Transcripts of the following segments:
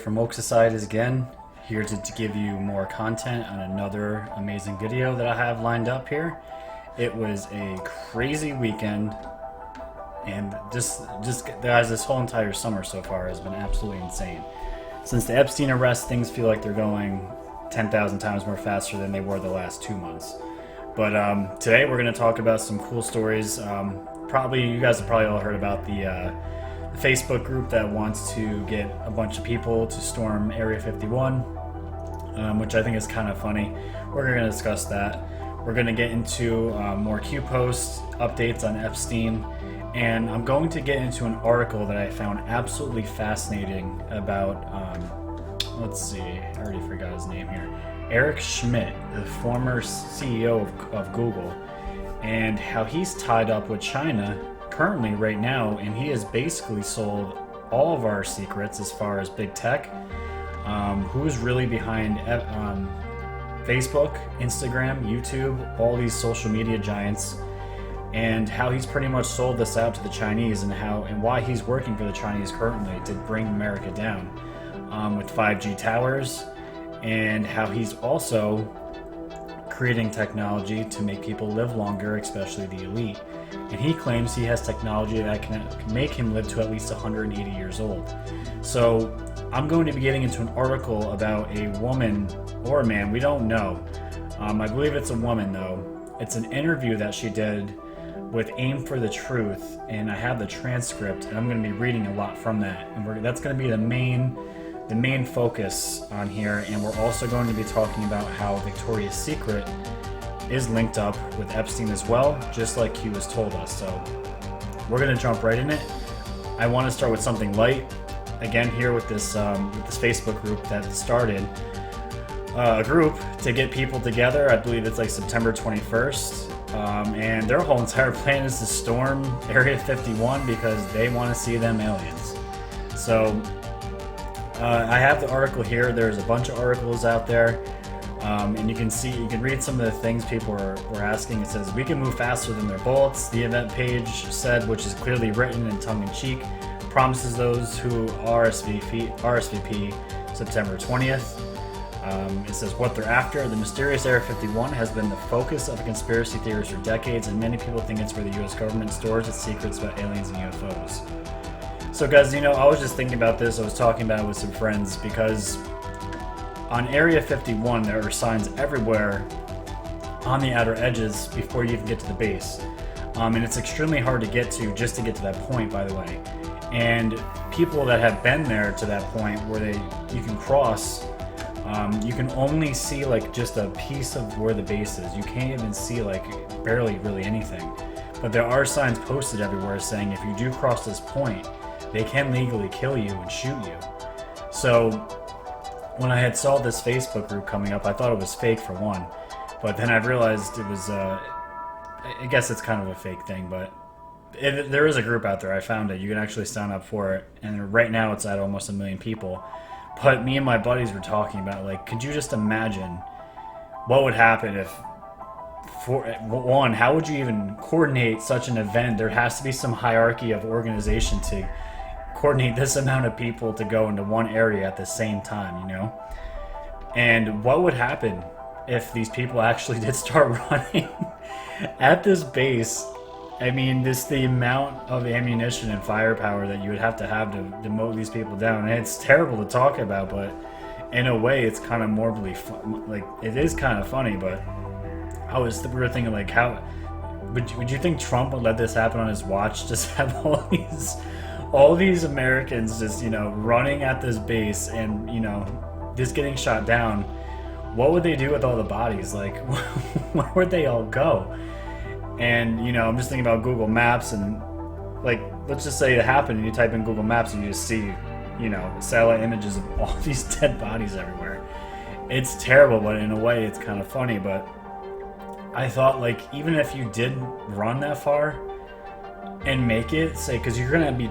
from Oak Societies again, here to give you more content on another amazing video that I have lined up here. It was a crazy weekend, and just guys, this whole entire summer so far has been absolutely insane. Since the Epstein arrest, things feel like they're going 10,000 times more faster than they were the last 2 months. But today we're going to talk about some cool stories. You guys have probably all heard about the Facebook group that wants to get a bunch of people to storm Area 51, which I think is kind of funny. We're going to discuss that. We're going to get into more Q posts, updates on Epstein, and I'm going to get into an article that I found absolutely fascinating about, let's see, I already forgot his name here. Eric Schimdt, the former CEO of Google, and how he's tied up with China currently right now, and he has basically sold all of our secrets as far as big tech, who's really behind Facebook, Instagram, YouTube, all these social media giants, and how he's pretty much sold this out to the Chinese, and why he's working for the Chinese currently to bring America down with 5G towers, and how he's also creating technology to make people live longer, especially the elite. And he claims he has technology that can make him live to at least 180 years old. So I'm going to be getting into an article about a woman or a man, we don't know. I believe it's a woman though. It's an interview that she did with Aim for the Truth, and I have the transcript, and I'm going to be reading a lot from that. And that's going to be the main focus on here, and we're also going to be talking about how Victoria's Secret is linked up with Epstein as well, just like Q has told us. So we're going to jump right in it. I want to start with something light. Again, here with this Facebook group that started a group to get people together. I believe it's like September 21st. And their whole entire plan is to storm Area 51 because they want to see them aliens. So I have the article here. There's a bunch of articles out there, and you can read some of the things people were asking. It says, we can move faster than their bullets. The event page said, which is clearly written in tongue-in-cheek, promises those who RSVP September 20th. It says what they're after. The mysterious Area 51 has been the focus of conspiracy theories for decades, and many people think it's where the U.S. government stores its secrets about aliens and UFOs. So guys, I was just thinking about this. I was talking about it with some friends, because on Area 51 there are signs everywhere on the outer edges before you even get to the base. And it's extremely hard to get to, just to get to that point, by the way. And people that have been there to that point where you can cross, you can only see like just a piece of where the base is. You can't even see like barely really anything. But there are signs posted everywhere saying if you do cross this point, they can legally kill you and shoot you. So when I had saw this Facebook group coming up, I thought it was fake for one, but then I realized it was, I guess it's kind of a fake thing, but there is a group out there. I found it. You can actually sign up for it, and right now it's at almost 1 million people. But me and my buddies were talking about, like, could you just imagine what would happen if, for one, how would you even coordinate such an event? There has to be some hierarchy of organization to coordinate this amount of people to go into one area at the same time, And what would happen if these people actually did start running at this base? I mean, the amount of ammunition and firepower that you would have to mow these people down. And it's terrible to talk about, but in a way, it's kind of morbidly like, it is kind of funny. But we were thinking, like, how would you think Trump would let this happen on his watch? Just have all these Americans just running at this base and just getting shot down. What would they do with all the bodies? Like, where would they all go? And I'm just thinking about Google Maps, and like, let's just say it happened and you type in Google Maps and you just see satellite images of all these dead bodies everywhere. It's terrible, but in a way it's kind of funny. But I thought, like, even if you did run that far and make it, say, because you're gonna be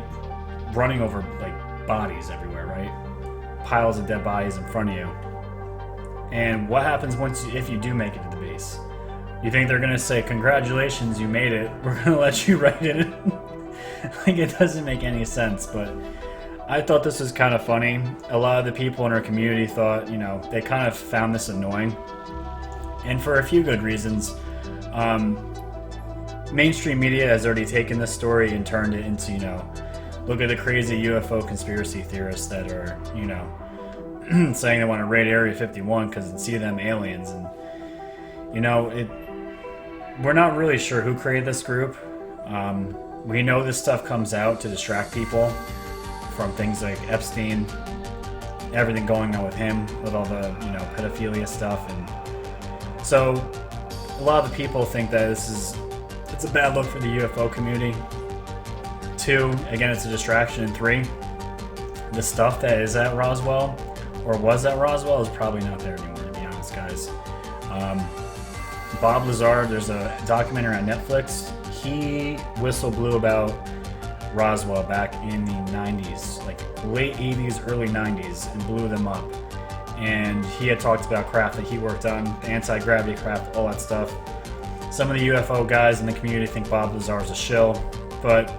running over like bodies everywhere, right? Piles of dead bodies in front of you. And what happens if you do make it to the base? You think they're gonna say, congratulations, you made it, we're gonna let you right in? Like, it doesn't make any sense. But I thought this was kind of funny. A lot of the people in our community thought, they kind of found this annoying. And for a few good reasons. Mainstream media has already taken this story and turned it into, look at the crazy UFO conspiracy theorists that are, saying they want to raid Area 51 because it's see them aliens. And, we're not really sure who created this group. We know this stuff comes out to distract people from things like Epstein, everything going on with him, with all the, pedophilia stuff. And so a lot of the people think that it's a bad look for the UFO community. 2, again, it's a distraction. And 3, the stuff that is at Roswell, or was at Roswell, is probably not there anymore, to be honest, guys. Bob Lazar, there's a documentary on Netflix. He whistle blew about Roswell back in the 90s, like late 80s, early 90s, and blew them up. And he had talked about craft that he worked on, anti-gravity craft, all that stuff. Some of the UFO guys in the community think Bob Lazar is a shill, but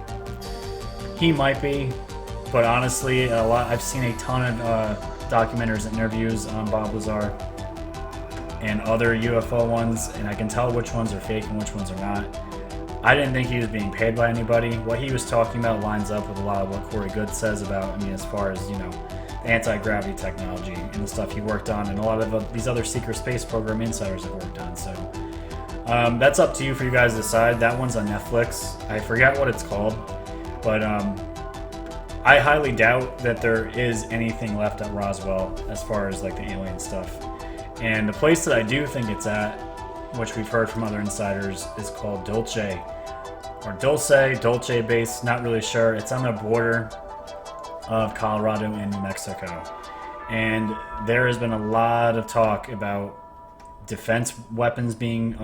he might be. But honestly, I've seen a ton of documentaries and interviews on Bob Lazar and other UFO ones, and I can tell which ones are fake and which ones are not. I didn't think he was being paid by anybody. What he was talking about lines up with a lot of what Corey Good says about, as far as, the anti-gravity technology and the stuff he worked on, and a lot of these other secret space program insiders have worked on. So that's up to you for you guys to decide. That one's on Netflix. I forget what it's called, but I highly doubt that there is anything left at Roswell as far as like the alien stuff. And the place that I do think it's at, which we've heard from other insiders, is called Dulce base, not really sure. It's on the border of Colorado and New Mexico. And there has been a lot of talk about defense weapons being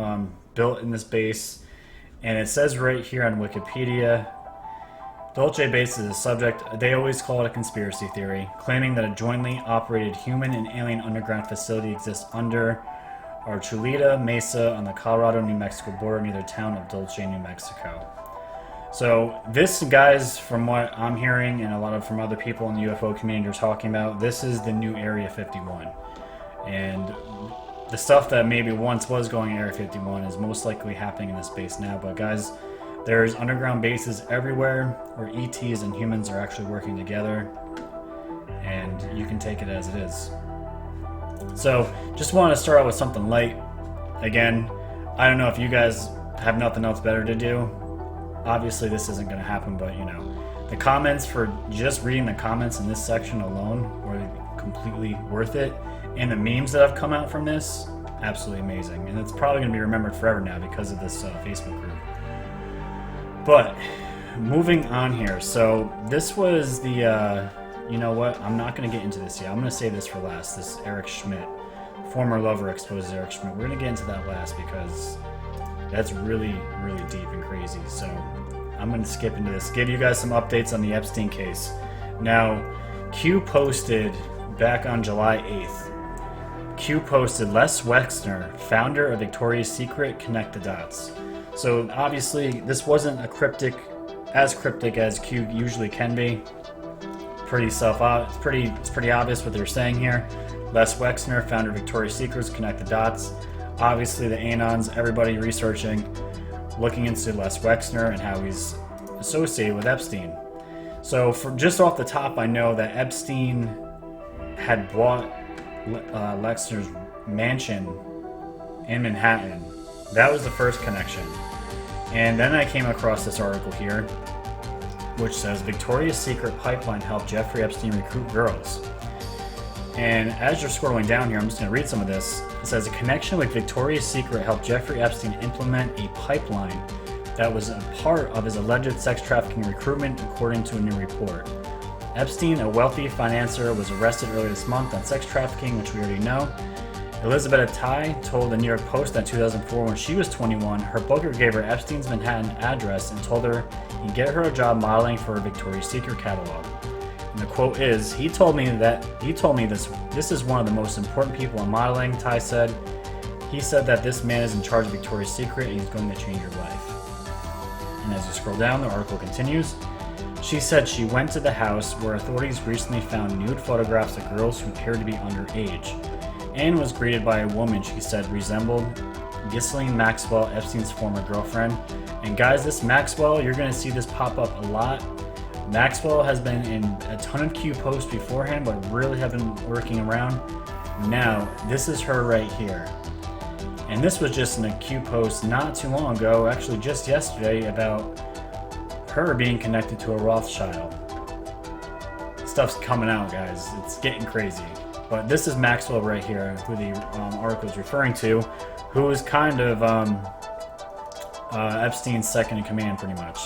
built in this base. And it says right here on Wikipedia, Dulce base is a subject, they always call it a conspiracy theory, claiming that a jointly operated human and alien underground facility exists under our Chulita Mesa on the Colorado-New Mexico border near the town of Dulce, New Mexico. So this, guys, from what I'm hearing and a lot of from other people in the UFO community are talking about, this is the new Area 51. And the stuff that maybe once was going in Area 51 is most likely happening in this base now. But guys, there's underground bases everywhere where ETs and humans are actually working together, and you can take it as it is. So just want to start out with something light. Again, I don't know if you guys have nothing else better to do. Obviously this isn't going to happen, but the comments, for just reading the comments in this section alone, were completely worth it. And the memes that have come out from this, absolutely amazing. And it's probably going to be remembered forever now because of this Facebook group. But moving on here, so this was the, you know what, I'm not going to get into this yet. I'm going to save this for last, this Eric Schimdt, former lover exposes Eric Schimdt. We're going to get into that last because that's really, really deep and crazy. So I'm going to skip into this, give you guys some updates on the Epstein case. Now, Q posted back on July 8th, Q posted, Les Wexner, founder of Victoria's Secret, connect the dots. So obviously this wasn't as cryptic as Q usually can be. It's pretty obvious what they're saying here. Les Wexner, founder of Victoria's Secret, connect the dots. Obviously the Anons, everybody researching, looking into Les Wexner and how he's associated with Epstein. So just off the top, I know that Epstein had bought Wexner's mansion in Manhattan. That was the first connection. And then I came across this article here, which says Victoria's Secret pipeline helped Jeffrey Epstein recruit girls. And as you're scrolling down here, I'm just going to read some of this. It says a connection with Victoria's Secret helped Jeffrey Epstein implement a pipeline that was a part of his alleged sex trafficking recruitment, according to a new report. Epstein, a wealthy financier, was arrested earlier this month on sex trafficking, which we already know. Elizabeth Attai told the New York Post that in 2004, when she was 21, her booker gave her Epstein's Manhattan address and told her he'd get her a job modeling for a Victoria's Secret catalog. And the quote is, he told me this is one of the most important people in modeling, Attai said. He said that this man is in charge of Victoria's Secret and he's going to change your life. And as you scroll down, the article continues. She said she went to the house where authorities recently found nude photographs of girls who appeared to be underage, and was greeted by a woman she said resembled Ghislaine Maxwell, Epstein's former girlfriend. And guys, this Maxwell, you're going to see this pop up a lot. Maxwell has been in a ton of Q posts beforehand, but really have been working around. Now, this is her right here. And this was just in a Q post not too long ago, actually just yesterday, about her being connected to a Rothschild. Stuff's coming out, guys. It's getting crazy. But this is Maxwell right here, who the article is referring to, who is kind of Epstein's second in command, pretty much.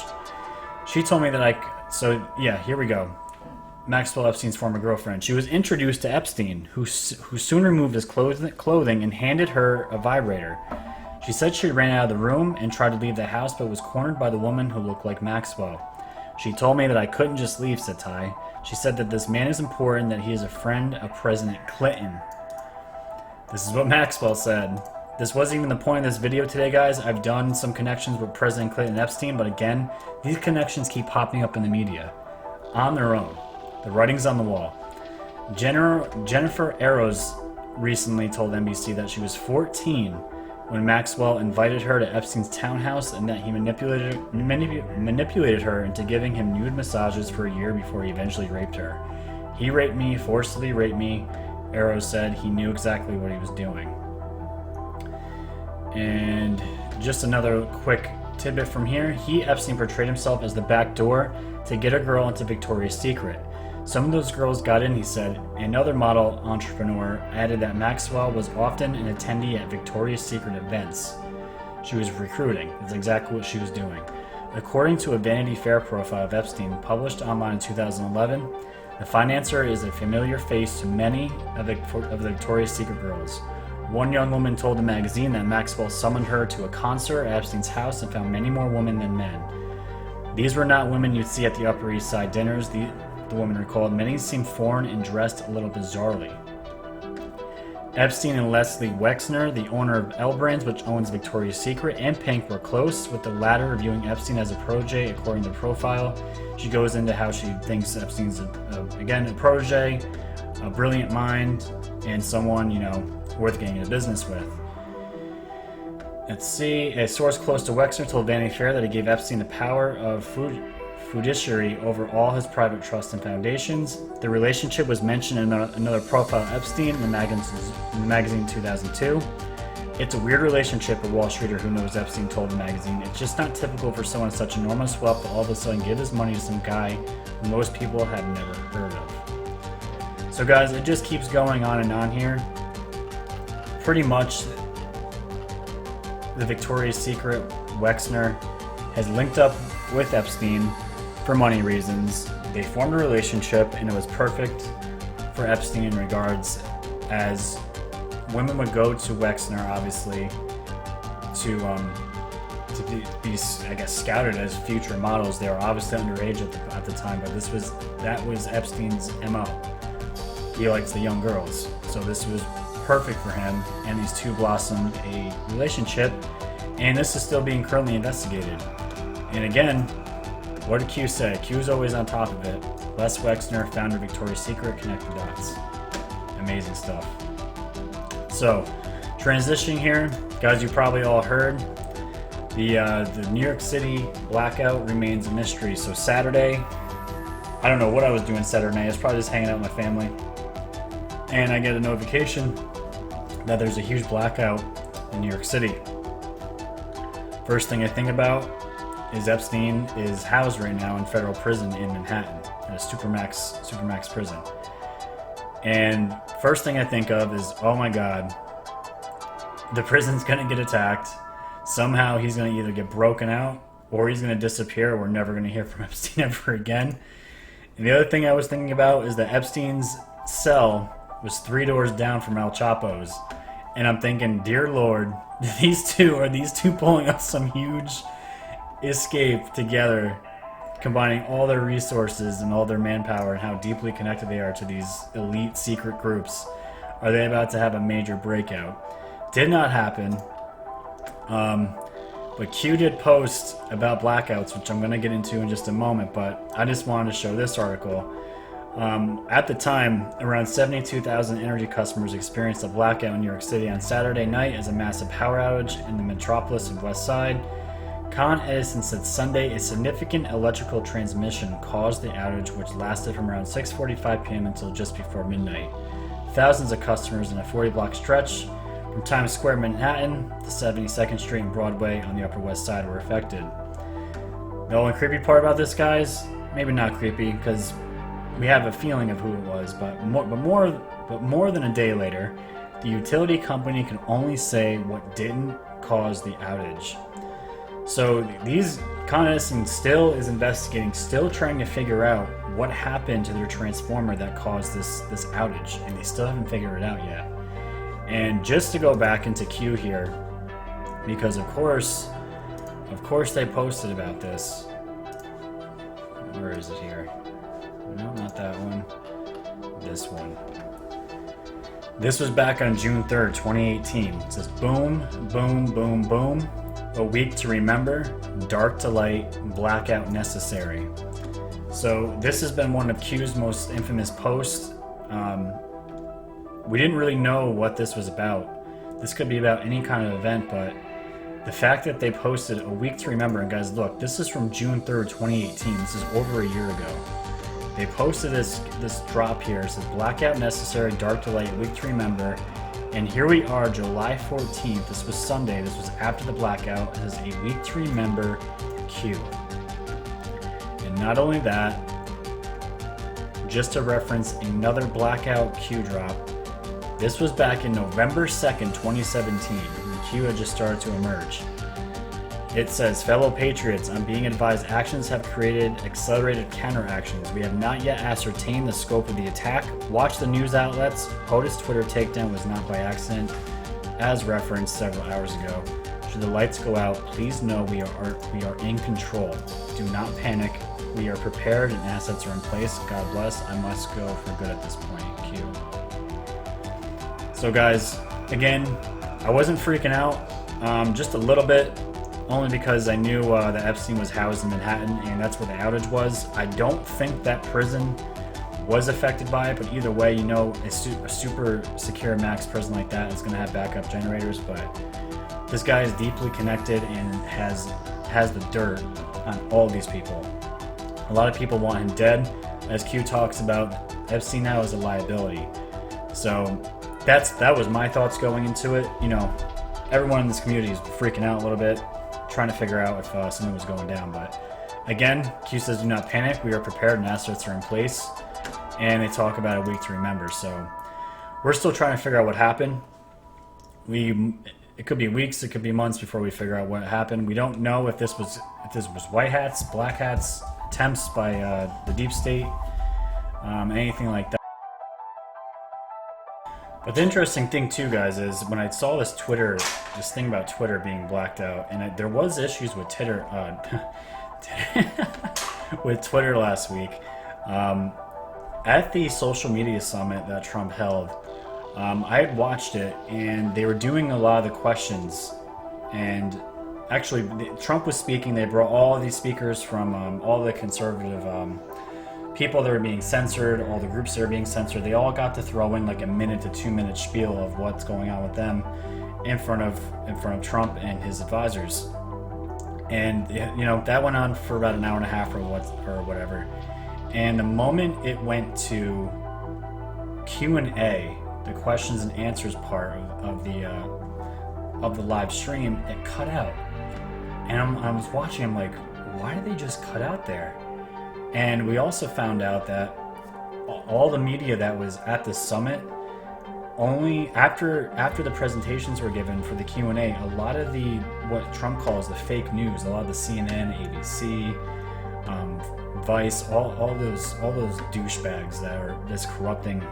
She told me that so yeah, here we go. Maxwell, Epstein's former girlfriend. She was introduced to Epstein, who soon removed his clothing and handed her a vibrator. She said she ran out of the room and tried to leave the house, but was cornered by the woman who looked like Maxwell. She told me that I couldn't just leave, said Ty. She said that this man is important, that he is a friend of President Clinton. This is what Maxwell said. This wasn't even the point of this video today, guys. I've done some connections with President Clinton and Epstein, but again, these connections keep popping up in the media on their own. The writing's on the wall. Jennifer Eros recently told NBC that she was 14 when Maxwell invited her to Epstein's townhouse, and that he manipulated her into giving him nude massages for a year before he eventually raped her. He raped me, forcibly raped me. Eros said he knew exactly what he was doing. And just another quick tidbit from here. Epstein, portrayed himself as the back door to get a girl into Victoria's Secret. Some of those girls got in, he said. Another model entrepreneur added that Maxwell was often an attendee at Victoria's Secret events. She was recruiting. That's exactly what she was doing. According to a Vanity Fair profile of Epstein published online in 2011, the financier is a familiar face to many of the Victoria's Secret girls. One young woman told the magazine that Maxwell summoned her to a concert at Epstein's house and found many more women than men. These were not women you'd see at the Upper East Side dinners, the woman recalled. Many seemed foreign and dressed a little bizarrely. Epstein and Leslie Wexner, the owner of L Brands, which owns Victoria's Secret, and Pink were close, with the latter viewing Epstein as a protege, according to the profile. She goes into how she thinks Epstein's, again, a protege, a brilliant mind, and someone, worth getting into business with. Let's see. A source close to Wexner told Vanity Fair that he gave Epstein the power of fiduciary over all his private trusts and foundations. The relationship was mentioned in another profile of Epstein in the magazine 2002. It's a weird relationship, a Wall Streeter who knows Epstein told the magazine. It's just not typical for someone such enormous wealth to all of a sudden give his money to some guy who most people have never heard of. So guys, it just keeps going on and on here. Pretty much the Victoria's Secret Wexner has linked up with Epstein for money reasons. They formed a relationship, and it was perfect for Epstein in regards as women would go to Wexner, obviously, to be I guess, scouted as future models. They were obviously underage at the time, but that was Epstein's MO. He likes the young girls, so this was perfect for him, and these two blossomed a relationship, and this is still being currently investigated. And again, what did Q say? Q's always on top of it. Les Wexner, founder of Victoria's Secret, connect the dots. Amazing stuff. So, transitioning here, guys, you probably all heard, the New York City blackout remains a mystery. So Saturday, I don't know what I was doing Saturday night. I was probably just hanging out with my family, and I get a notification that there's a huge blackout in New York City. First thing I think about is Epstein is housed right now in federal prison in Manhattan, in a supermax prison. And first thing I think of is, oh my God, the prison's gonna get attacked. Somehow he's gonna either get broken out or he's gonna disappear. We're never gonna hear from Epstein ever again. And the other thing I was thinking about is that Epstein's cell was 3 doors down from El Chapo's. And I'm thinking, dear Lord, are these two pulling off some huge escape together, combining all their resources and all their manpower and how deeply connected they are to these elite secret groups? Are they about to have a major breakout? Did not happen. But Q did post about blackouts, which I'm going to get into in just a moment, but I just wanted to show this article. At the time, around 72,000 energy customers experienced a blackout in New York City on Saturday night as a massive power outage in the metropolis of West Side. Con Edison said Sunday a significant electrical transmission caused the outage, which lasted from around 6:45 p.m. until just before midnight. Thousands of customers in a 40-block stretch from Times Square, Manhattan, to 72nd Street and Broadway on the Upper West Side were affected. The only creepy part about this, guys, maybe not creepy, because we have a feeling of who it was, but more than a day later, the utility company can only say what didn't cause the outage. So these Con Edison still is investigating, still trying to figure out what happened to their transformer that caused this outage, and they still haven't figured it out yet. And just to go back into Q here, because of course they posted about this. Where is it here? No, not that one. This one. This was back on June 3rd, 2018. It says, boom, boom, boom, boom. A week to remember, dark to light, blackout necessary. So this has been one of Q's most infamous posts. We didn't really know what this was about. This could be about any kind of event, but the fact that they posted a week to remember, and guys, look, this is from June 3rd, 2018. This is over a year ago. They posted this drop here. It says, blackout necessary, dark to light, week to remember. And here we are, July 14th. This was Sunday. This was after the blackout. It says, a week to remember, Q. And not only that, just to reference another blackout Q drop, this was back in November 2nd, 2017, when Q had just started to emerge. It says, fellow patriots, I'm being advised actions have created accelerated counteractions. We have not yet ascertained the scope of the attack. Watch the news outlets. POTUS Twitter takedown was not by accident, as referenced several hours ago. Should the lights go out, please know we are in control. Do not panic. We are prepared and assets are in place. God bless. I must go for good at this point. Q. So guys, again, I wasn't freaking out, just a little bit. Only because I knew that Epstein was housed in Manhattan and that's where the outage was. I don't think that prison was affected by it, but either way, you know, a super secure max prison like that is going to have backup generators, but this guy is deeply connected and has the dirt on all these people. A lot of people want him dead. As Q talks about, Epstein now is a liability. So that was my thoughts going into it. You know, everyone in this community is freaking out a little bit, trying to figure out if something was going down. But again, Q says, do not panic. We are prepared and assets are in place. And they talk about a week to remember. So we're still trying to figure out what happened. It could be weeks, it could be months before we figure out what happened. We don't know if this was white hats, black hats, attempts by the deep state, anything like that. But the interesting thing too, guys, is when I saw this thing about Twitter being blacked out, and there was issues with Twitter, with Twitter last week. At the social media summit that Trump held, I had watched it, and they were doing a lot of the questions. And actually, Trump was speaking. They brought all of these speakers from all the conservative people that are being censored, all the groups that are being censored. They all got to throw in like a 1 to 2 minute spiel of what's going on with them in front of Trump and his advisors. And you know, that went on for about an hour and a half or whatever. And the moment it went to Q&A, the questions and answers part of the live stream, it cut out. And I was watching, I'm like, why did they just cut out there? And we also found out that all the media that was at the summit, only after the presentations were given for the Q&A, a lot of the what Trump calls the fake news, a lot of the CNN, ABC, Vice, all those douchebags that are just corrupting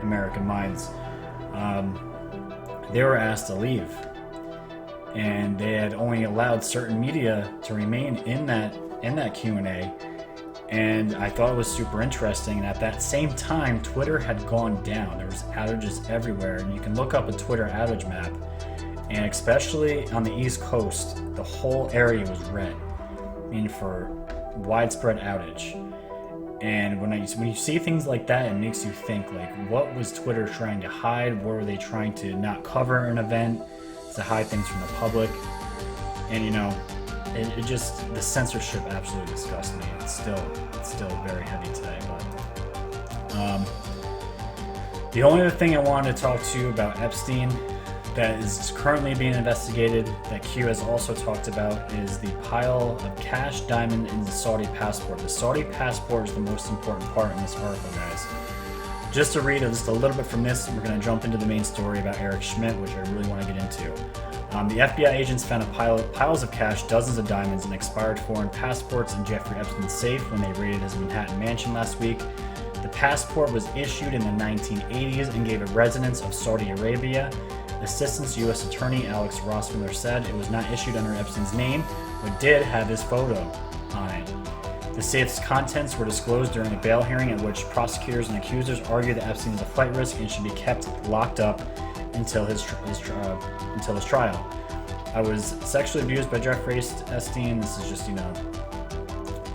American minds, they were asked to leave, and they had only allowed certain media to remain in that Q&A. And I thought it was super interesting. And at that same time, Twitter had gone down. There was outages everywhere. And you can look up a Twitter outage map. and especially on the East Coast, the whole area was red, meaning for widespread outage. And when you see things like that, it makes you think, like, what was Twitter trying to hide? What were they trying to not cover an event, to hide things from the public? And it just, the censorship absolutely disgusts me. It's still very heavy today. But the only other thing I wanted to talk to you about Epstein that is currently being investigated, that Q has also talked about, is the pile of cash, diamond, and the Saudi passport. The Saudi passport is the most important part in this article, guys. Just to read just a little bit from this, we're going to jump into the main story about Eric Schimdt, which I really want to get into. The FBI agents found piles of cash, dozens of diamonds, and expired foreign passports in Jeffrey Epstein's safe when they raided his Manhattan mansion last week. The passport was issued in the 1980s and gave a residence of Saudi Arabia. Assistant U.S. Attorney Alex Rossmiller said it was not issued under Epstein's name, but did have his photo on it. The safe's contents were disclosed during a bail hearing at which prosecutors and accusers argued that Epstein is a flight risk and should be kept locked up until his trial. I was sexually abused by Jeffrey Epstein. This is just,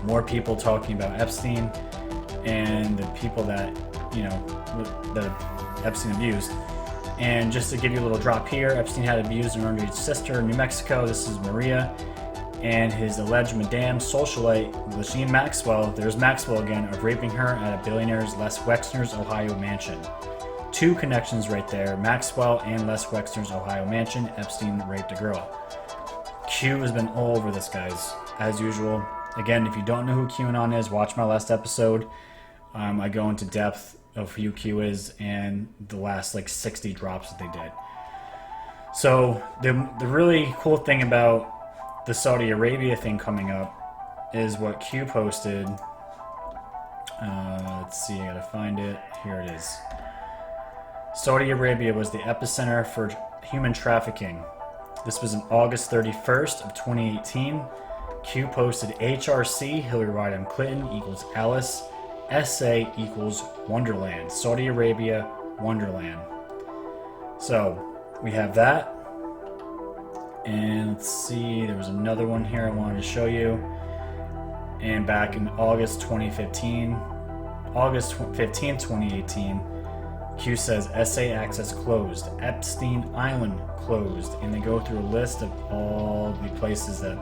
more people talking about Epstein and the people that, that Epstein abused. And just to give you a little drop here, Epstein had abused an underage sister in New Mexico. This is Maria. And his alleged madame socialite, Ghislaine Maxwell, there's Maxwell again, of raping her at a billionaire's Les Wexner's Ohio mansion. Two connections right there, Maxwell and Les Wexner's Ohio mansion. Epstein raped a girl. Q has been all over this, guys, as usual. Again, if you don't know who QAnon is, watch my last episode. I go into depth of who Q is and the last 60 drops that they did. So the really cool thing about the Saudi Arabia thing coming up is what Q posted. Let's see, I gotta find it. Here it is. Saudi Arabia was the epicenter for human trafficking. This was on August 31st of 2018. Q posted HRC, Hillary Rodham Clinton equals Alice. SA equals Wonderland. Saudi Arabia, Wonderland. So we have that. And let's see, there was another one here I wanted to show you. And back in August 2015, August 15, 2018, Q says SA access closed, Epstein Island closed, and they go through a list of all the places that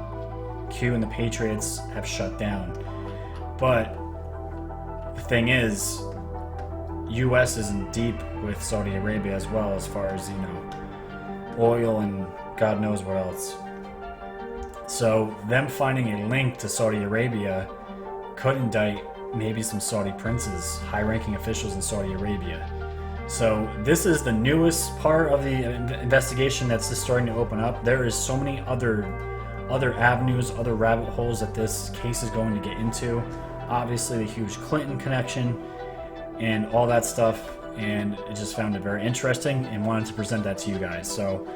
Q and the Patriots have shut down. But the thing is, U.S. is in deep with Saudi Arabia as well, as far as, oil and God knows what else. So them finding a link to Saudi Arabia could indict maybe some Saudi princes, high-ranking officials in Saudi Arabia. So this is the newest part of the investigation that's just starting to open up. There is so many other avenues, other rabbit holes that this case is going to get into. Obviously, the huge Clinton connection and all that stuff, and I just found it very interesting and wanted to present that to you guys. So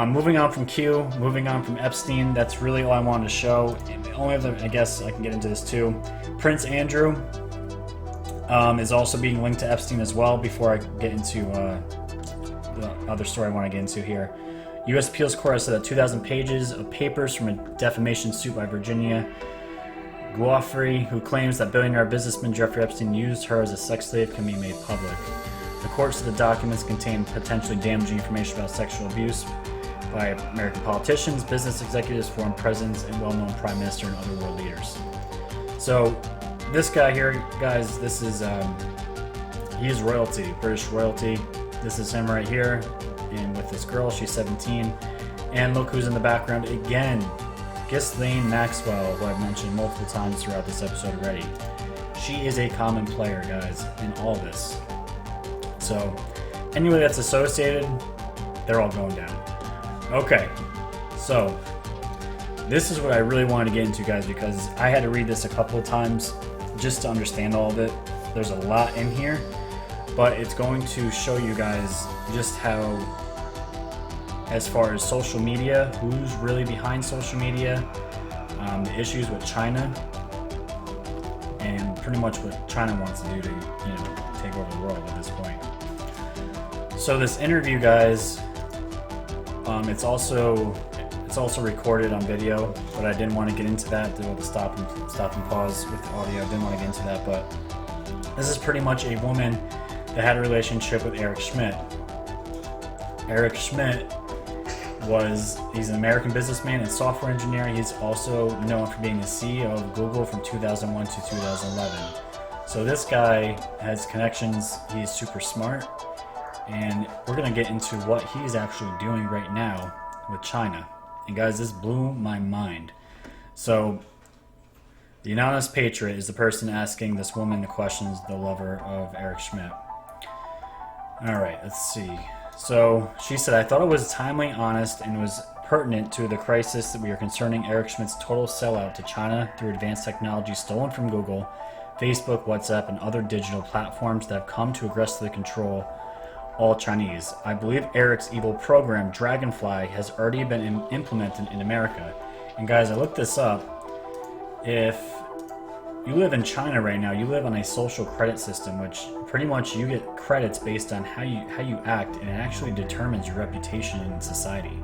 moving on from Q, moving on from Epstein, that's really all I wanted to show. And the only other, I guess I can get into this too, Prince Andrew is also being linked to Epstein as well. Before I get into the other story I want to get into here, U.S. Appeals Court has said that 2,000 pages of papers from a defamation suit by Virginia Guaffrey, who claims that billionaire businessman Jeffrey Epstein used her as a sex slave, can be made public. The court said the documents contain potentially damaging information about sexual abuse by American politicians, business executives, foreign presidents, and well-known prime minister and other world leaders. So this guy here, guys, this is he is royalty, British royalty. This is him right here, and with this girl, she's 17. And look who's in the background again. Ghislaine Maxwell, who I've mentioned multiple times throughout this episode already. She is a common player, guys, in all this. So, anybody that's associated, they're all going down. Okay, so this is what I really wanted to get into, guys, because I had to read this a couple of times just to understand all of it. There's a lot in here, but it's going to show you guys just how, as far as social media, who's really behind social media, the issues with China, and pretty much what China wants to do to, take over the world at this point. So this interview, guys, It's also recorded on video, but I didn't want to get into that. The stop and pause with the audio. I didn't want to get into that, but this is pretty much a woman that had a relationship with Eric Schimdt. Eric Schimdt he's an American businessman and software engineer. He's also known for being the CEO of Google from 2001 to 2011. So this guy has connections. He's super smart, and we're gonna get into what he's actually doing right now with China. And guys, this blew my mind. So the anonymous patriot is the person asking this woman the questions, the lover of Eric Schimdt. All right, let's see. So she said, I thought it was timely, honest, and was pertinent to the crisis that we are concerning Eric Schmidt's total sellout to China through advanced technology stolen from Google, Facebook, WhatsApp, and other digital platforms that have come to aggressively control all Chinese. I believe Eric's evil program, Dragonfly, has already been implemented in America. And guys, I looked this up. If you live in China right now, you live on a social credit system, which pretty much you get credits based on how you act, and it actually determines your reputation in society.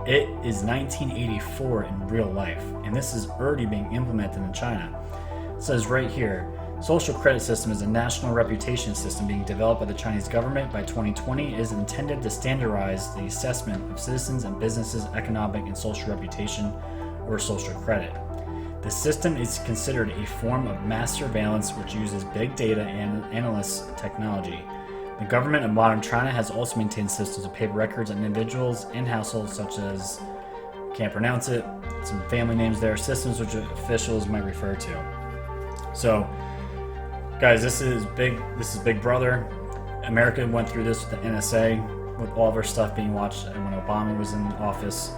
It is 1984 in real life, and this is already being implemented in China. It says right here, social credit system is a national reputation system being developed by the Chinese government by 2020. It is intended to standardize the assessment of citizens and businesses' economic and social reputation, or social credit. The system is considered a form of mass surveillance which uses big data and analyst technology. The government of modern China has also maintained systems of paper records on individuals and households such as, can't pronounce it, some family names there, systems which officials might refer to. So, guys, this is Big Brother. America went through this with the NSA, with all of our stuff being watched when Obama was in office.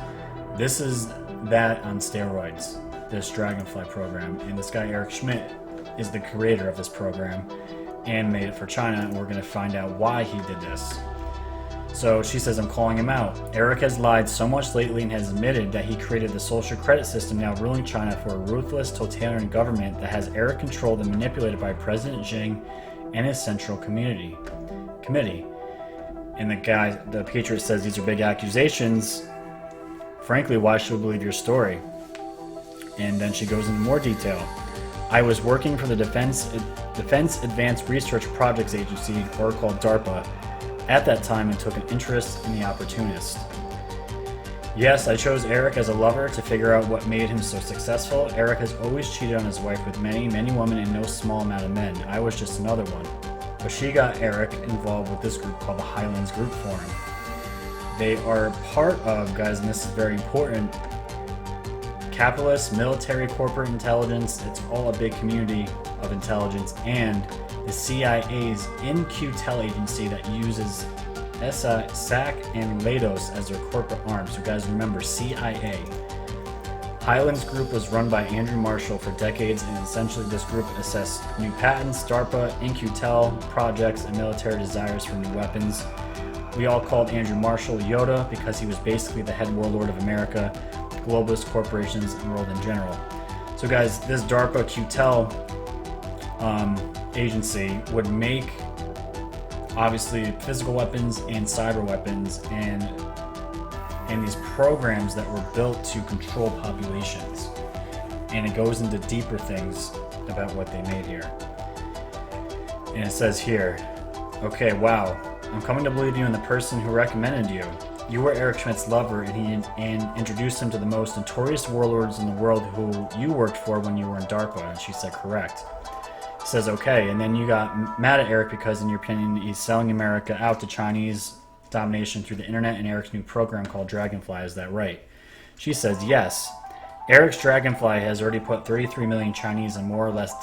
This is that on steroids, this Dragonfly program. And this guy, Eric Schimdt, is the creator of this program and made it for China, and we're going to find out why he did this. So she says, I'm calling him out. Eric has lied so much lately and has admitted that he created the social credit system now ruling China for a ruthless, totalitarian government that has Eric controlled and manipulated by President Xi and his Central Committee. And the Patriot says these are big accusations. Frankly, why should we believe your story? And then she goes into more detail. I was working for the Defense Advanced Research Projects Agency, or called DARPA, at that time and took an interest in the opportunist. Yes, I chose Eric as a lover to figure out what made him so successful. Eric has always cheated on his wife with many, many women and no small amount of men. I was just another one. But she got Eric involved with this group called the Highlands Group Forum. They are part of, guys, and this is very important, capitalist, military, corporate intelligence. It's all a big community of intelligence, and the CIA's In-Q-Tel agency that uses SAC and Leidos as their corporate arms. So guys, remember, CIA. Highlands Group was run by Andrew Marshall for decades, and essentially this group assessed new patents, DARPA, In-Q-Tel projects, and military desires for new weapons. We all called Andrew Marshall Yoda because he was basically the head warlord of America, globalist corporations, and world in general. So guys, this DARPA Q-Tel agency would make, obviously, physical weapons and cyber weapons and these programs that were built to control populations. And it goes into deeper things about what they made here. And it says here, okay, wow, I'm coming to believe you and the person who recommended you. You were Eric Schmidt's lover, and he introduced him to the most notorious warlords in the world who you worked for when you were in DARPA. And she said, correct. He says, okay, and then you got mad at Eric because, in your opinion, he's selling America out to Chinese domination through the internet and Eric's new program called Dragonfly. Is that right? She says, yes. Eric's Dragonfly has already put 33 million Chinese in more or less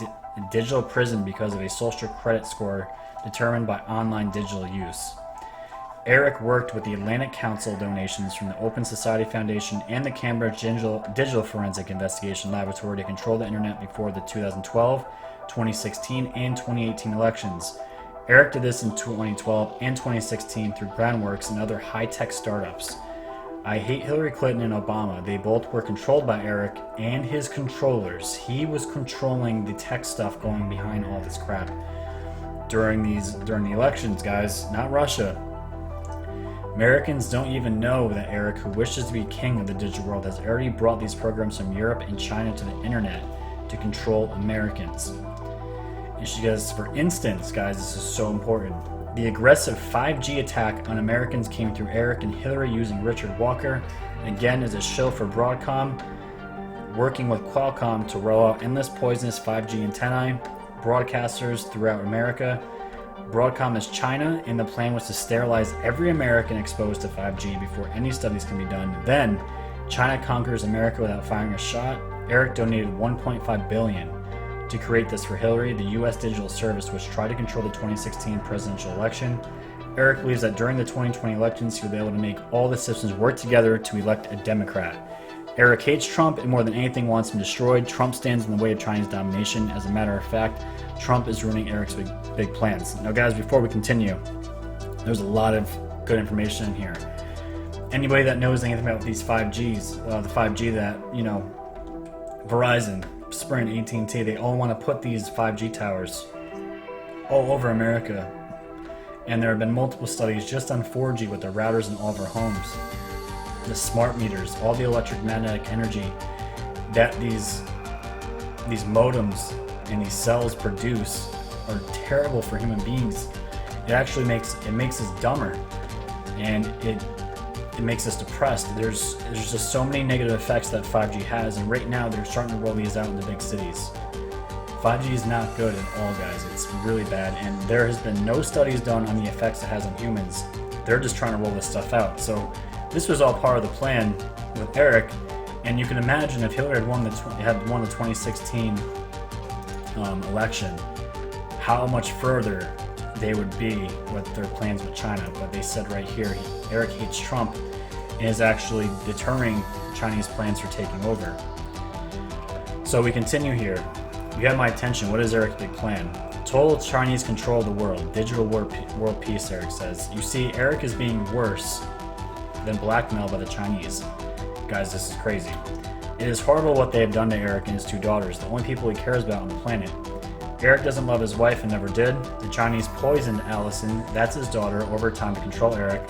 digital prison because of a social credit score determined by online digital use. Eric worked with the Atlantic Council donations from the Open Society Foundation and the Cambridge Digital Forensic Investigation Laboratory to control the internet before the 2012, 2016, and 2018 elections. Eric did this in 2012 and 2016 through Groundworks and other high-tech startups. I hate Hillary Clinton and Obama. They both were controlled by Eric and his controllers. He was controlling the tech stuff going behind all this crap during the elections, guys, not Russia. Americans don't even know that Eric, who wishes to be king of the digital world, has already brought these programs from Europe and China to the internet to control Americans. And she goes, for instance, guys, this is so important. The aggressive 5G attack on Americans came through Eric and Hillary using Richard Walker, again as a shill for Broadcom, working with Qualcomm to roll out endless poisonous 5G antennae, broadcasters throughout America. Broadcom is China, and the plan was to sterilize every American exposed to 5G before any studies can be done. Then, China conquers America without firing a shot. Eric donated $1.5 billion to create this for Hillary, the U.S. digital service, which tried to control the 2016 presidential election. Eric believes that during the 2020 elections, he will be able to make all the systems work together to elect a Democrat. Eric hates Trump and more than anything wants him destroyed. Trump stands in the way of Chinese domination. As a matter of fact, Trump is ruining Eric's big plans. Now, guys, before we continue, there's a lot of good information in here. Anybody that knows anything about these 5Gs, the 5G that, Verizon, Sprint, AT&T, they all want to put these 5G towers all over America. And there have been multiple studies just on 4G with the routers in all of our homes, the smart meters, all the electromagnetic energy that these modems and these cells produce are terrible for human beings. It actually makes us dumber, and it makes us depressed. There's just so many negative effects that 5G has, and right now they're starting to roll these out in the big cities. 5G is not good at all, guys. It's really bad, and there has been no studies done on the effects it has on humans. They're just trying to roll this stuff out. So this was all part of the plan with Eric, and you can imagine if Hillary had won the 2016 election, how much further they would be with their plans with China. But they said right here, Eric hates Trump and is actually deterring Chinese plans for taking over. So we continue here. You have my attention. What is Eric's big plan? Total Chinese control of the world. Digital world peace, Eric says. You see, Eric is being worse than blackmailed by the Chinese. Guys, this is crazy. It is horrible what they have done to Eric and his two daughters, the only people he cares about on the planet. Eric doesn't love his wife and never did. The Chinese poisoned Allison, that's his daughter, over time to control Eric.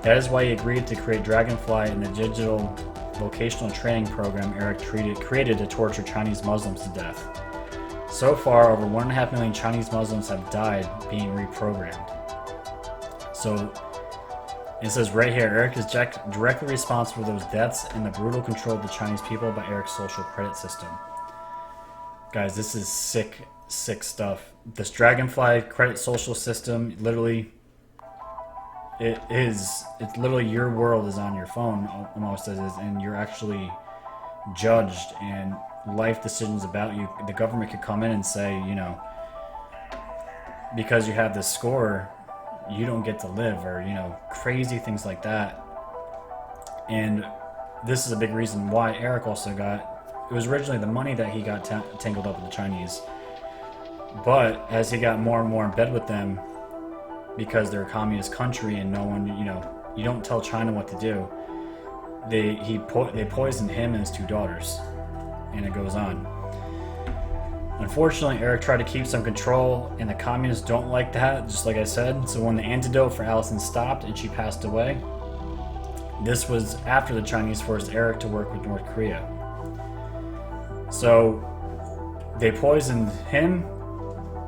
That is why he agreed to create Dragonfly and the digital vocational training program Eric created to torture Chinese Muslims to death. So far, over 1.5 million Chinese Muslims have died being reprogrammed. So it says right here, Eric is directly responsible for those deaths and the brutal control of the Chinese people by Eric's social credit system. Guys, this is sick stuff. This Dragonfly credit social system, literally, it's literally your world is on your phone almost as is, and you're actually judged, and life decisions about you. The government could come in and say, because you have this score, you don't get to live, or crazy things like that. And this is a big reason why Eric also it was originally the money that he got tangled up with the Chinese, but as he got more and more in bed with them, because they're a communist country and no one, you don't tell China what to do, they poisoned him and his two daughters, and it goes on. Unfortunately, Eric tried to keep some control, and the communists don't like that, just like I said. So when the antidote for Allison stopped and she passed away, this was after the Chinese forced Eric to work with North Korea. So they poisoned him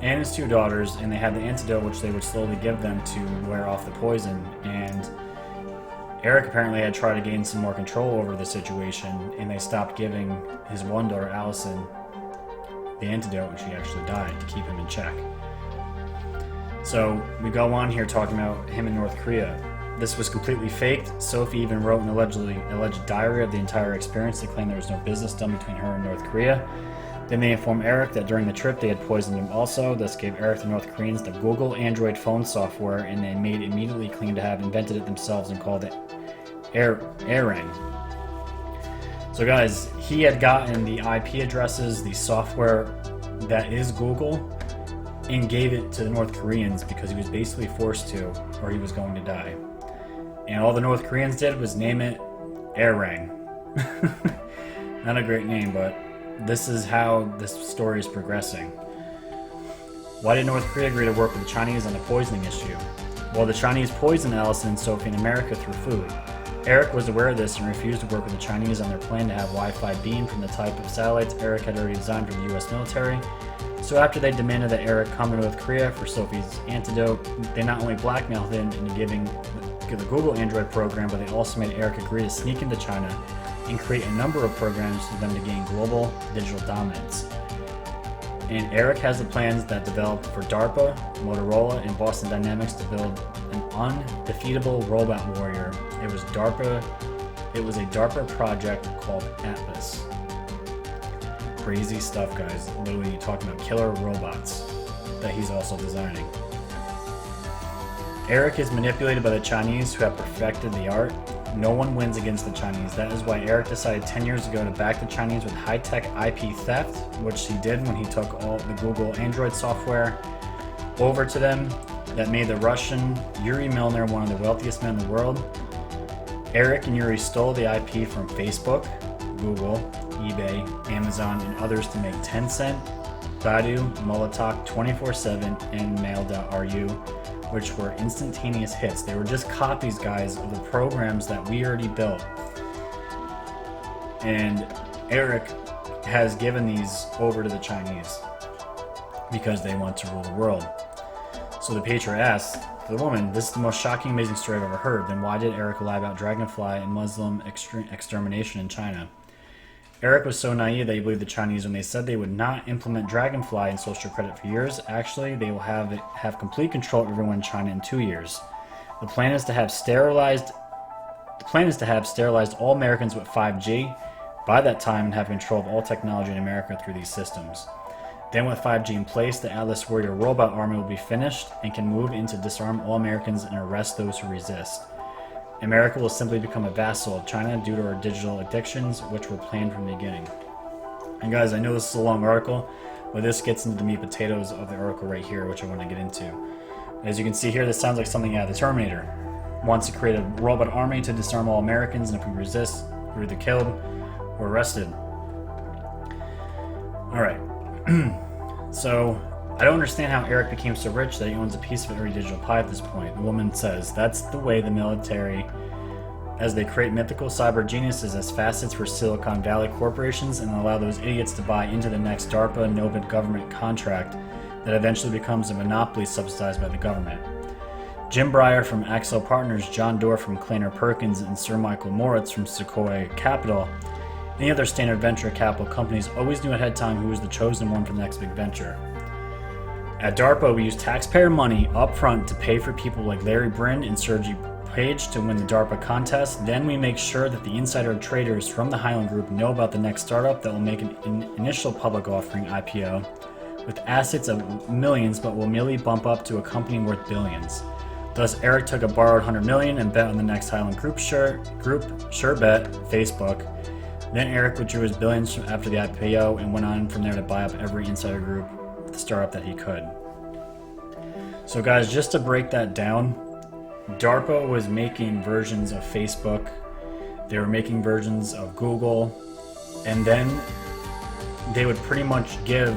and his two daughters, and they had the antidote, which they would slowly give them to wear off the poison. And Eric apparently had tried to gain some more control over the situation, and they stopped giving his one daughter, Allison, the antidote when she actually died, to keep him in check. So we go on here talking about him in North Korea. This was completely faked. Sophie even wrote an alleged diary of the entire experience. They claim there was no business done between her and North Korea. Then they informed Eric that during the trip they had poisoned him also. This gave Eric the North Koreans the Google Android phone software, and they immediately claimed to have invented it themselves and called it Airang. So guys, he had gotten the IP addresses, the software that is Google, and gave it to the North Koreans because he was basically forced to, or he was going to die. And all the North Koreans did was name it Airang. Not a great name, but this is how this story is progressing. Why did North Korea agree to work with the Chinese on the poisoning issue? while the Chinese poisoned Allison and Sophie in America through food. Eric was aware of this and refused to work with the Chinese on their plan to have Wi-Fi beam from the type of satellites Eric had already designed for the US military. So after they demanded that Eric come in North Korea for Sophie's antidote, they not only blackmailed him into giving the Google Android program, but they also made Eric agree to sneak into China and create a number of programs for them to gain global digital dominance. And Eric has the plans that developed for DARPA, Motorola, and Boston Dynamics to build an undefeatable robot warrior. It was a DARPA project called Atlas. Crazy stuff, guys. Literally talking about killer robots that he's also designing. Eric is manipulated by the Chinese, who have perfected the art. No one wins against the Chinese. That is why Eric decided 10 years ago to back the Chinese with high-tech IP theft, which he did when he took all the Google Android software over to them that made the Russian Yuri Milner one of the wealthiest men in the world. Eric and Yuri stole the IP from Facebook, Google, eBay, Amazon, and others to make Tencent, Baidu, Molotok, 24/7, and Mail.ru, which were instantaneous hits. They were just copies, guys, of the programs that we already built. And Eric has given these over to the Chinese because they want to rule the world. So the Patriot asked the woman, "This is the most shocking, amazing story I've ever heard. Then why did Eric lie about Dragonfly and Muslim extermination in China?" Eric was so naive that he believed the Chinese when they said they would not implement Dragonfly and social credit for years. Actually, they will have complete control of everyone in China in 2 years. The plan is to have sterilized all Americans with 5G by that time and have control of all technology in America through these systems. Then with 5G in place, the Atlas Warrior robot army will be finished and can move in to disarm all Americans and arrest those who resist. America will simply become a vassal of China due to our digital addictions, which were planned from the beginning. And guys, I know this is a long article, but this gets into the meat and potatoes of the article right here, which I want to get into. As you can see here, this sounds like something out of the Terminator. Wants to create a robot army to disarm all Americans, and if we resist, we're either killed or arrested. Alright. So, I don't understand how Eric became so rich that he owns a piece of every digital pie at this point. The woman says, "That's the way the military, as they create mythical cyber geniuses as facets for Silicon Valley corporations and allow those idiots to buy into the next DARPA Nobel government contract that eventually becomes a monopoly subsidized by the government." Jim Breyer from Axel Partners, John Doerr from Kleiner Perkins, and Sir Michael Moritz from Sequoia Capital, any other standard venture capital companies always knew ahead of time who was the chosen one for the next big venture. At DARPA, we use taxpayer money up front to pay for people like Larry Brin and Sergey Page to win the DARPA contest. Then we make sure that the insider traders from the Highland Group know about the next startup that will make an initial public offering IPO with assets of millions but will merely bump up to a company worth billions. Thus, Eric took a borrowed $100 million and bet on the next Highland Group sure bet, Facebook. Then Eric withdrew his billions after the IPO and went on from there to buy up every insider group startup that he could. So guys, just to break that down, DARPA was making versions of Facebook, they were making versions of Google, and then they would pretty much give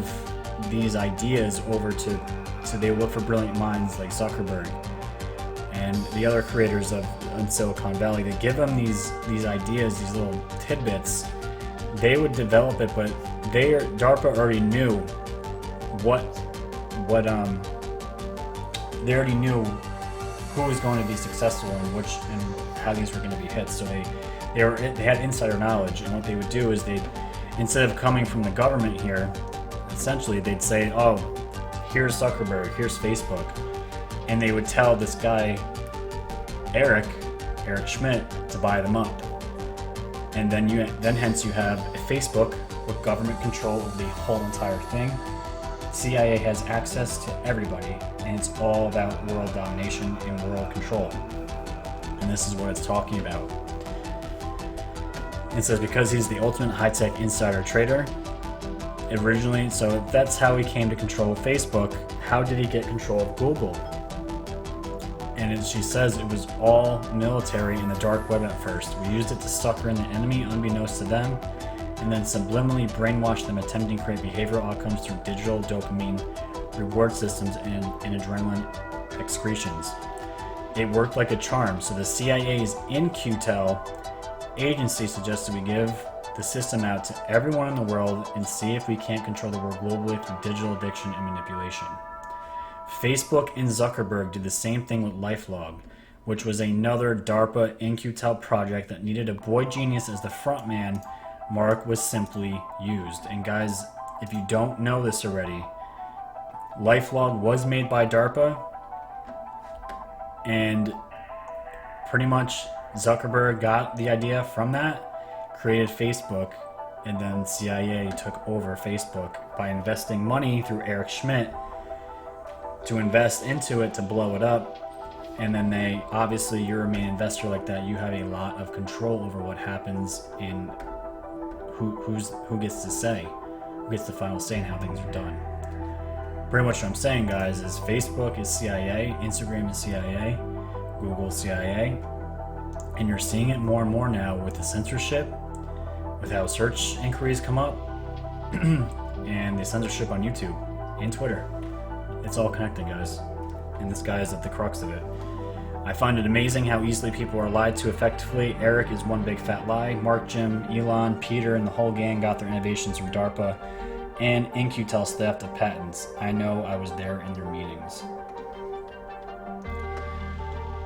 these ideas over to they would look for brilliant minds like Zuckerberg and the other creators of in Silicon Valley. They give them these ideas, these little tidbits. They would develop it, but DARPA already knew they already knew who was going to be successful and how these were going to be hits. So they had insider knowledge, and what they would do is instead of coming from the government here, essentially they'd say, "Oh, here's Zuckerberg, here's Facebook," and they would tell this guy Eric Schimdt to buy them up. And then hence you have a Facebook with government control of the whole entire thing. CIA has access to everybody, and it's all about world domination and world control. And this is what it's talking about. It says because he's the ultimate high-tech insider trader. Originally, so that's how he came to control Facebook. How did he get control of Google? And she says it was all military in the dark web at first. We used it to sucker in the enemy unbeknownst to them, and then subliminally brainwash them, attempting to create behavioral outcomes through digital dopamine reward systems and adrenaline excretions. it worked like a charm. So the CIA's In-Q-Tel agency suggested we give the system out to everyone in the world and see if we can't control the world globally through digital addiction and manipulation. Facebook and Zuckerberg did the same thing with LifeLog, which was another DARPA In-Q-Tel project that needed a boy genius as the front man. Mark was simply used. And guys, if you don't know this already, LifeLog was made by DARPA, and pretty much Zuckerberg got the idea from that, created Facebook, and then CIA took over Facebook by investing money through Eric Schimdt to invest into it to blow it up. And then they, obviously, you're a main investor like that, you have a lot of control over what happens and who gets to say, who gets the final say in how things are done. Pretty much what I'm saying, guys, is Facebook is CIA, Instagram is CIA, Google is CIA, and you're seeing it more and more now with the censorship, with how search inquiries come up, and the censorship on YouTube and Twitter. It's all connected, guys, and this guy is at the crux of it. I find it amazing how easily people are lied to effectively. Eric is one big fat lie. Mark, Jim, Elon, Peter, and the whole gang got their innovations from DARPA and In-Q-Tel staff to patents. I know, I was there in their meetings.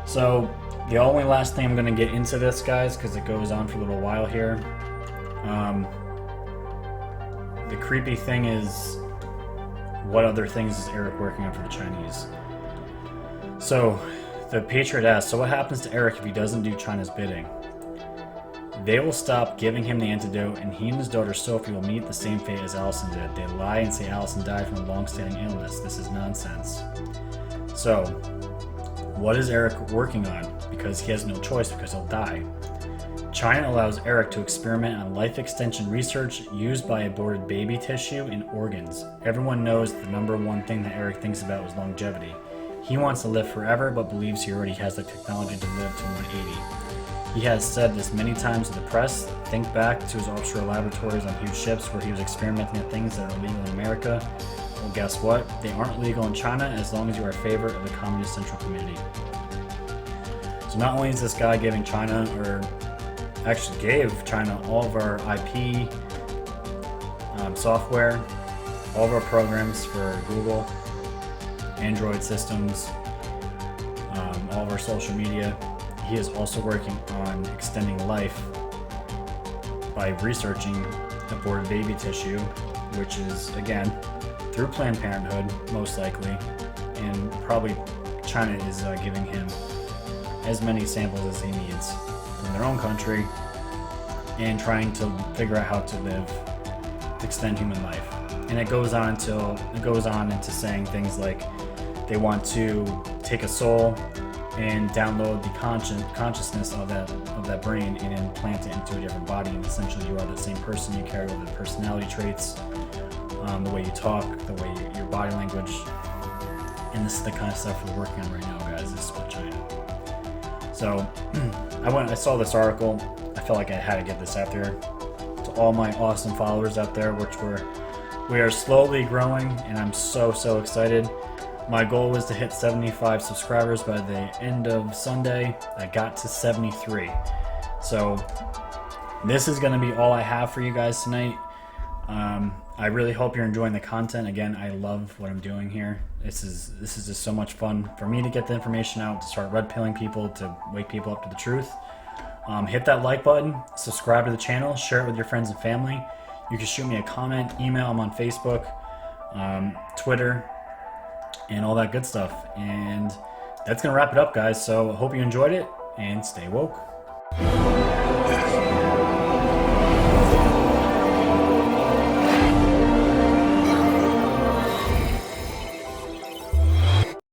So the only last thing I'm going to get into this, guys, because it goes on for a little while here. The creepy thing is, what other things is Eric working on for the Chinese? So the Patriot asked, so what happens to Eric if he doesn't do China's bidding? They will stop giving him the antidote, and he and his daughter Sophie will meet the same fate as Allison did. They lie and say Allison died from a long-standing illness. This is nonsense. So, what is Eric working on? Because he has no choice, because he'll die. China allows Eric to experiment on life extension research used by aborted baby tissue and organs. Everyone knows the number one thing that Eric thinks about is longevity. He wants to live forever, but believes he already has the technology to live to 180. He has said this many times to the press. Think back to his offshore laboratories on huge ships where he was experimenting with things that are illegal in America. Well, guess what? They aren't legal in China as long as you are a favorite of the Communist Central Committee. So not only is this guy giving China, or actually gave China, all of our IP, software, all of our programs for Google, Android systems, all of our social media. He is also working on extending life by researching aborted baby tissue, which is, again, through Planned Parenthood, most likely, and probably China is giving him as many samples as he needs from their own country and trying to figure out how to live, to extend human life. And it goes on into saying things like they want to take a soul and download the consciousness of that brain and implant it into a different body, and essentially you are the same person. You carry over the personality traits, the way you talk, the way your body language, and this is the kind of stuff we're working on right now, guys. This is with China. So I saw this article. I felt like I had to get this out there to all my awesome followers out there, we are slowly growing, and I'm so excited. My goal was to hit 75 subscribers by the end of Sunday. I got to 73. So this is going to be all I have for you guys tonight. I really hope you're enjoying the content. Again, I love what I'm doing here. This is just so much fun for me to get the information out, to start red pilling people, to wake people up to the truth. Hit that like button, subscribe to the channel, share it with your friends and family. You can shoot me a comment, email. I'm on Facebook, Twitter, and all that good stuff. And that's going to wrap it up, guys. So I hope you enjoyed it, and stay woke.